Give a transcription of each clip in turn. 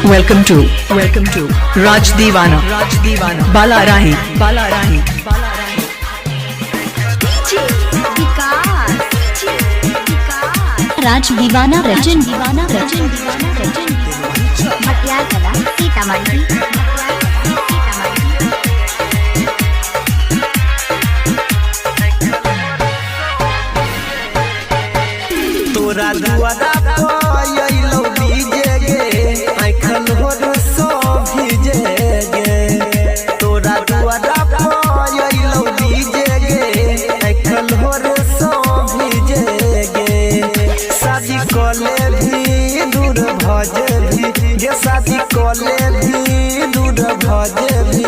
Welcome to Raj Divana Bala Rahi राज दीवाना रचन मटियार कला सीतामढ़ी। तोरा दुआरा पयलो डीजे गे आँखल होर सो भीजे गे। तोरा दुआरा पयलो डीजे गे आँखल होर सो भीजे गे। शादी कले भी दूर भजे भी गे, शादी कले भी दूर भजे भी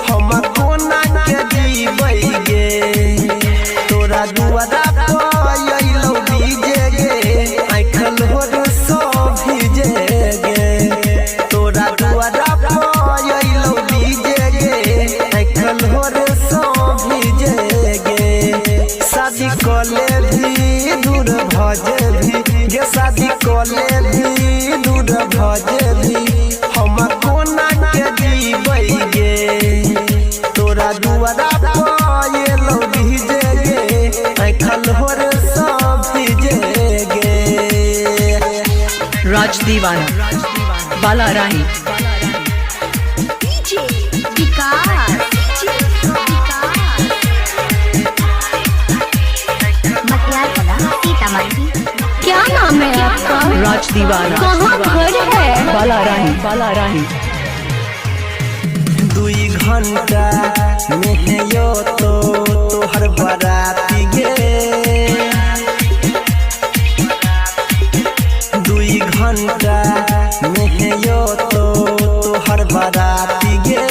हम कोना के जीबै गे। तोरा दुआरा पयलो डीजे गे आँखल होर सो भीजे गे। तोरा दुआरा पयलो डीजे गे आँखल होर सो भीजे गे। शादी कले भी दूर भजे भी गे, शादी कले भी दूर भजे भी हम कोना के जीबै गे। तोरा दुआरा पयलो डीजे गे आँखल होर सो भीजे गे। Raj Divana Bala Rahi मटियार कला सीतामढ़ी। क्या नाम है आपका? Raj Divana कहाँ घर है? Bala Rahi 2 घंटा में यो तो तोहर बाराती गे। 2 घंटा में यो तो तोहर बाराती गे।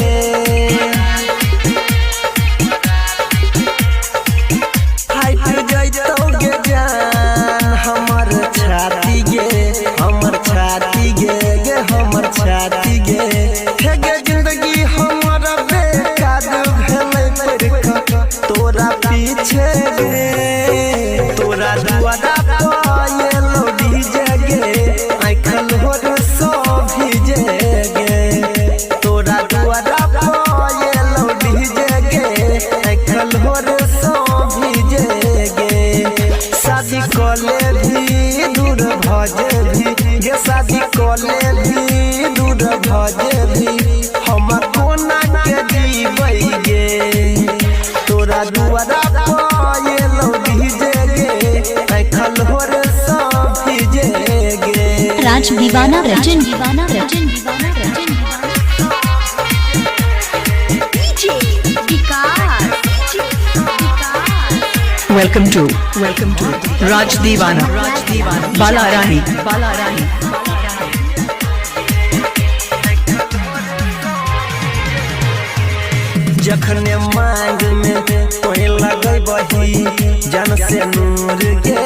फाइट जैतौ गे जान हमर छाती गे, हमर छाती गे गे हमर छाती गे। हे गे जिंदगी हमर बेकार भेलै पड़का तोरा पीछे गे। तोरा दुआरा पयलो डीजे गे आँखल होर सो भीजे गे। तोरा दुआरा पयलो डीजे गे आँखल होर सो भीजे गे। शादी कले भी दूर भजे भी गे, शादी कले भी दूर भजे भी हम कोना के जीबै गे। तोरा दुआरा पयलो डीजे गे आँखल होर सो भीजे गे। राज दीवाना रचन Welcome to Raj Divana Bala Rahi जखने मांग में तोहे लगै बही जन से नूर गे।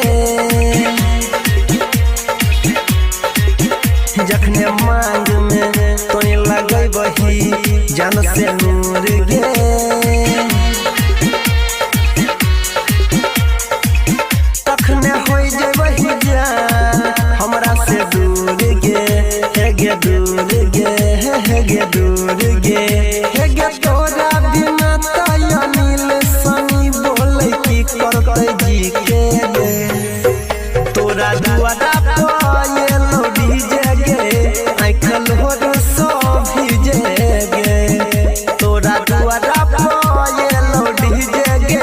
जखने मांग में तोहे लगै बही जन से नूर गे। तखने हो जेबही जान हमरा से दूर गे। हे गे दूर गे हे गे दूर गे हे गे। तोरा बिना तय नील सनी बोले की करतै जी के गे। तोरा दुआरा पयलो डीजे गे आँखल होर सो भीजे गे। तोरा दुआरा पयलो डीजे गे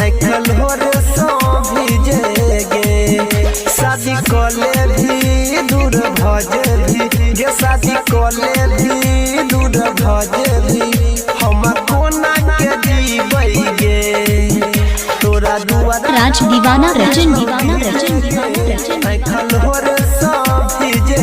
आँखल होर सो भीजे गे। शादी कले भी दूर भजे भी गे, शादी कले भी दूर भजे भी हम कोना के जीबै गे। तोरा दुआरा राज दीवाना रचन आँखल होर सो भीजे